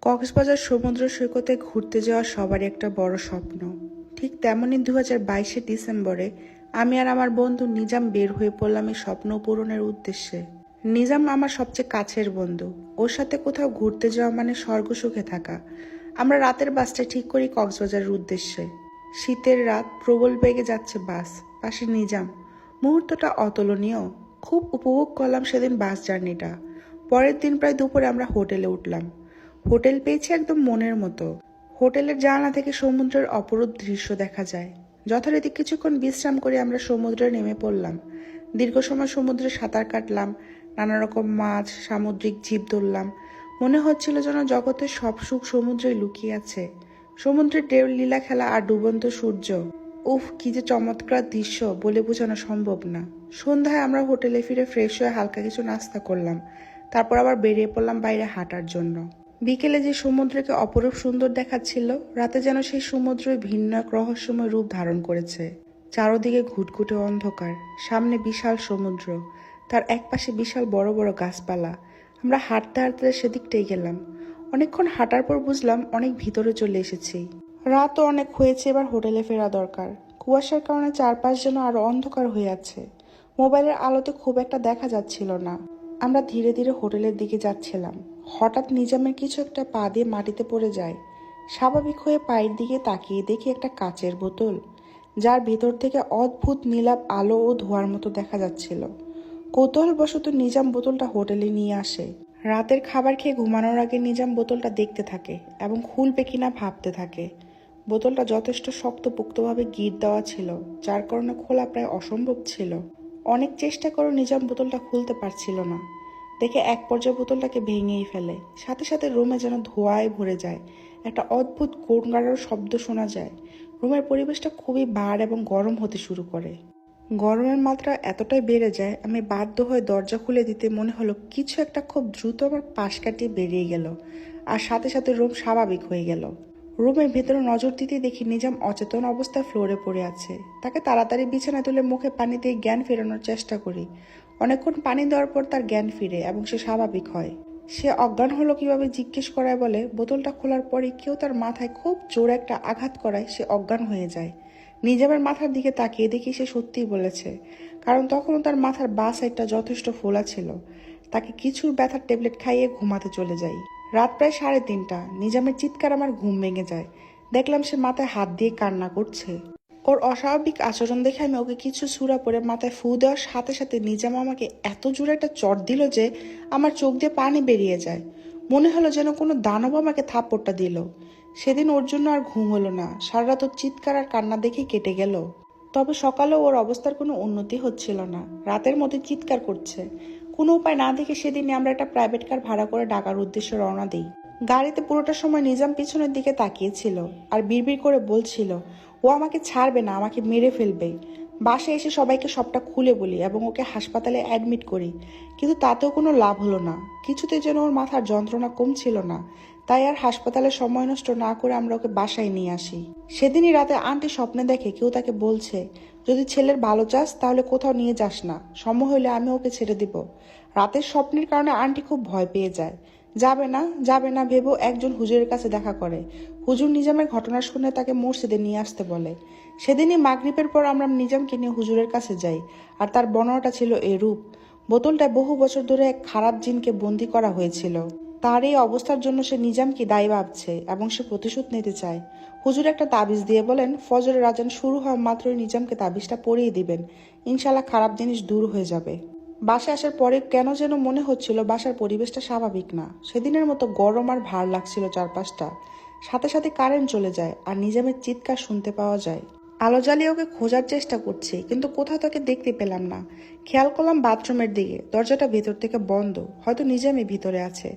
কক্সবাজার সমুদ্র সৈকতে ঘুরতে যাওয়া সবারই একটা বড় স্বপ্ন। ঠিক তেমনই 2022 ডিসেম্বরে আমি আর আমার বন্ধু নিজাম বের হয়ে পড়লাম এই স্বপ্ন পূরণের উদ্দেশ্যে। নিজাম আমার সবচেয়ে কাছের বন্ধু। ওর সাথে কোথাও ঘুরতে যাওয়া মানে স্বর্গ সুখে থাকা। আমরা রাতের বাসটা ঠিক করি কক্সবাজারের উদ্দেশ্যে। শীতের রাত, প্রবল বেগে যাচ্ছে বাস, পাশে নিজাম। মুহূর্তটা অতুলনীয়। খুব উপভোগ করলাম সেদিন বাস জার্নিটা। পরের দিন প্রায় দুপুরে আমরা হোটেলে উঠলাম। হোটেল পেয়েছে একদম মনের মতো। হোটেলের জানালা থেকে সমুদ্রের অপরূপ দৃশ্য দেখা যায়। যথারীতি কিছুক্ষণ বিশ্রাম করে আমরা সমুদ্রে নেমে পড়লাম। দীর্ঘ সময় সমুদ্রে সাঁতার কাটলাম, নানা রকম মাছ, সামুদ্রিক জীব ধরলাম। মনে হচ্ছিল যেন জগতের সব সুখ সমুদ্রেই লুকিয়ে আছে। সমুদ্রের ঢেউ, লীলা খেলা আর ডুবন্ত সূর্য, উফ কি যে চমৎকার দৃশ্য, বলে বোঝানো সম্ভব না। সন্ধ্যায় আমরা হোটেলে ফিরে ফ্রেশ হয়ে হালকা কিছু নাস্তা করলাম। তারপর আবার বেরিয়ে পড়লাম বাইরে হাঁটার জন্য। বিকেলে যে সমুদ্রকে অপরূপ সুন্দর দেখাচ্ছিল, রাতে যেন সেই সমুদ্রই ভিন্ন এক রহস্যময় রূপ ধারণ করেছে। চারদিকে ঘুটঘুটে অন্ধকার, সামনে বিশাল সমুদ্র, তার একপাশে বিশাল বড় বড় গাছপালা। আমরা হাঁটতে হাঁটতে সেদিকটাই গেলাম। অনেকক্ষণ হাঁটার পর বুঝলাম অনেক ভিতরে চলে এসেছি। রাতও অনেক হয়েছে, এবার হোটেলে ফেরা দরকার। কুয়াশার কারণে চারপাশ যেন আরো অন্ধকার হয়ে আছে। মোবাইলের আলোতে খুব একটা দেখা যাচ্ছিল না। আমরা ধীরে ধীরে হোটেলের দিকে যাচ্ছিলাম। হঠাৎ নিজামের কিছু একটা পা দিয়ে মাটিতে পড়ে যায়। স্বাভাবিক হয়ে পায়ের দিকে তাকিয়ে দেখি একটা কাচের বোতল, যার ভেতর থেকে অদ্ভুত নীলাভ আলো ও ধোঁয়ার মতো দেখা যাচ্ছিল। কৌতূহলবশত নিজাম বোতলটা হোটেলে নিয়ে আসে। রাতের খাবার খেয়ে ঘুমানোর আগে নিজাম বোতলটা দেখতে থাকে এবং খুলবে কিনা ভাবতে থাকে। বোতলটা যথেষ্ট শক্তপোক্তভাবে গিঁট দেওয়া ছিল, যার কারণে খোলা প্রায় অসম্ভব ছিল। অনেক চেষ্টা করেও নিজাম বোতলটা খুলতে পারছিল না। দেখে এক পর্যায়ে বোতলটাকে ভেঙেই ফেলে। সাথে সাথে রুমে যেন ধোঁয়ায় ভরে যায়। একটা অদ্ভুত গুড়গাড়ার শব্দ শোনা যায়। রুমের পরিবেশটা খুবই ভার এবং গরম হতে শুরু করে। গরমের মাত্রা এতটাই বেড়ে যায়, আমি বাধ্য হয়ে দরজা খুলে দিতে মনে হলো কিছু একটা খুব দ্রুত আমার পাশ কাটিয়ে বেরিয়ে গেল, আর সাথে সাথে রুম স্বাভাবিক হয়ে গেল। রুমের ভেতরে নজর দিতে দেখি নিজাম অচেতন অবস্থায় ফ্লোরে পড়ে আছে। তাকে তাড়াতাড়ি বিছানায় তুলে মুখে পানি দিয়ে জ্ঞান ফেরানোর চেষ্টা করি। অনেকক্ষণ পানি দেওয়ার পর তার জ্ঞান ফিরে এবং সে স্বাভাবিক হয়। সে অজ্ঞান হলো কিভাবে জিজ্ঞেস করায় বলে, বোতলটা খোলার পরে কেউ তার মাথায় খুব জোরে একটা আঘাত করায় সে অজ্ঞান হয়ে যায়। নিজামের মাথার দিকে তাকিয়ে দেখি সে সত্যিই বলেছে, কারণ তখনও তার মাথার বাঁ সাইডটা যথেষ্ট ফোলা ছিল। তাকে কিছু ব্যথার ট্যাবলেট খাইয়ে ঘুমাতে চলে যাই। রাত প্রায় 3:30। নিজামের চিৎকার আমার ঘুম ভেঙে যায়। দেখলাম সে মাথায় হাত দিয়ে কান্না করছে। ওর অস্বাভাবিক আচরণ দেখে আমি ওকে কিছু ছুরা পরে মাথায় ফু দেওয়ার সাথে সাথে নিজাম আমাকে এত জোরে একটা চট দিল যে আমার চোখ দিয়ে পানি বেরিয়ে যায়। মনে হলো যেন কোনো দানব আমাকে থাপ্পড়টা দিল। সেদিন ওর জন্য আর ঘুম হলো না। সারা রাত ওর চিৎকার আর কান্না দেখেই কেটে গেল। তবে সকালেও ওর অবস্থার কোনো উন্নতি হচ্ছিল না। রাতের মধ্যে চিৎকার করছে। কোনো উপায় না দেখে সেদিনে আমরা একটা প্রাইভেট কার ভাড়া করে ঢাকার উদ্দেশ্যে রওনা দিই। গাড়িতে পুরোটা সময় নিজাম পিছনের দিকে তাকিয়েছিল আর বিড়বিড় করে বলছিল, ও আমাকে ছাড়বে না, আমাকে মেরে ফেলবে। বাসায় এসে সবাইকে সবটা খুলে বলি এবং ওকে হাসপাতালে অ্যাডমিট করি, কিন্তু তাতেও কোনো লাভ হলো না। কিছুতে যেন ওর মাথার যন্ত্রণা কমছিল না। তাই আর হাসপাতালে সময় নষ্ট না করে আমরা ওকে বাসায় নিয়ে আসি। সেদিনই রাতে আন্টি স্বপ্নে দেখে কেউ তাকে বলছে, যদি ছেলের ভালো চাস তাহলে কোথাও নিয়ে যাস না, সময় হলে আমি ওকে ছেড়ে দিব। রাতের স্বপ্নের কারণে আন্টি খুব ভয় পেয়ে যায়। যাবে না যাবে না ভেবেও একজন হুজুরের কাছে দেখা করে। হুজুর নিজামের ঘটনা শুনে তাকে মসজিদে নিয়ে আসতে বলে। সেদিনই মাগরিবের পর আমরা নিজামকে নিয়ে হুজুরের কাছে যাই, আর তার বর্ণনাটা ছিল এরূপ। বোতলটায় বহু বছর ধরে এক খারাপ জিনকে বন্দী করা হয়েছিল। তার এই অবস্থার জন্য সে নিজামকে দায়ী ভাবছে এবং সে প্রতিশোধ নিতে চায়। হুজুর একটা তাবিজ দিয়ে বলেন, ফজরের আজান শুরু হওয়া মাত্রই নিজামকে তাবিজটা পরিয়ে দিবেন, ইনশাল্লাহ খারাপ জিনিস দূর হয়ে যাবে। বাসায় আসার পরে কেন যেন মনে হচ্ছিল বাসার পরিবেশটা স্বাভাবিক না। সেদিনের মতো গরম আর ভার লাগছিল চারপাশটা। সাথে সাথে কারেন্ট চলে যায় আর নিজামের চিৎকার শুনতে পাওয়া যায়। আলো জ্বালিয়ে ওকে খোঁজার চেষ্টা করছি, কিন্তু কোথাও তাকে দেখতে পেলাম না। খেয়াল করলাম বাথরুমের দিকে, দরজাটা ভেতর থেকে বন্ধ, হয়তো নিজামই ভিতরে আছে।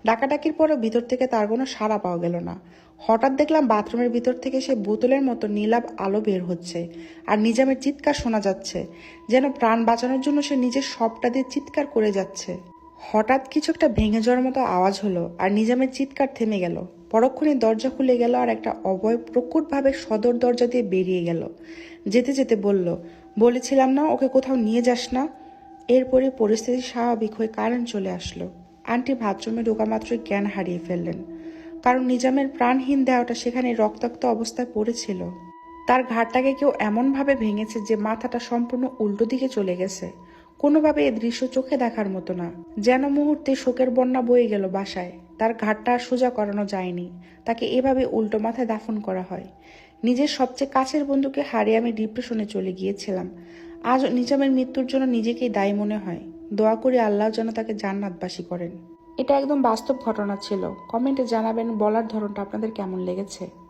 ডাকাডাকির পরও ভিতর থেকে তার কোনো সাড়া পাওয়া গেল না। হঠাৎ দেখলাম বাথরুমের ভিতর থেকে সে বোতলের মতো নীলাভ আলো বের হচ্ছে, আর নিজামের চিৎকার শোনা যাচ্ছে, যেন প্রাণ বাঁচানোর জন্য সে নিজের সবটা দিয়ে চিৎকার করে যাচ্ছে। হঠাৎ কিছু একটা ভেঙে যাওয়ার মতো আওয়াজ হলো আর নিজামের চিৎকার থেমে গেল। পরক্ষণে দরজা খুলে গেল আর একটা অভয় প্রকটভাবে সদর দরজা দিয়ে বেরিয়ে গেল। যেতে যেতে বলল, বলেছিলাম না ওকে কোথাও নিয়ে যাস না। এরপরে পরিস্থিতি স্বাভাবিক হয়ে কারেন্ট চলে আসলো। আন্টি বাথরুমে ঢোকা মাত্রই জ্ঞান হারিয়ে ফেললেন। কারণ নিজামের প্রাণহীন দেহটা সেখানে রক্তাক্ত অবস্থায় পড়েছিল। তার ঘাড়টাকে কেউ এমনভাবে ভেঙেছে যে মাথাটা সম্পূর্ণ উল্টো দিকে চলে গেছে। কোনোভাবে এ দৃশ্য চোখে দেখার মতো না, যেন মুহূর্তে শোকের বন্যা বয়ে গেল বাসায়। তার ঘাড়টা আর সোজা করানো যায়নি, তাকে এভাবে উল্টো মাথায় দাফন করা হয়। নিজের সবচেয়ে কাছের বন্ধুকে হারিয়ে আমি ডিপ্রেশনে চলে গিয়েছিলাম। আজ নিজামের মৃত্যুর জন্য নিজেকেই দায়ী মনে হয়। দোয়া করি আল্লাহ যেন তাকে জান্নাতবাসী করেন। এটা একদম বাস্তব ঘটনা ছিল। কমেন্টে জানাবেন বলার ধরনটা আপনাদের কেমন লেগেছে।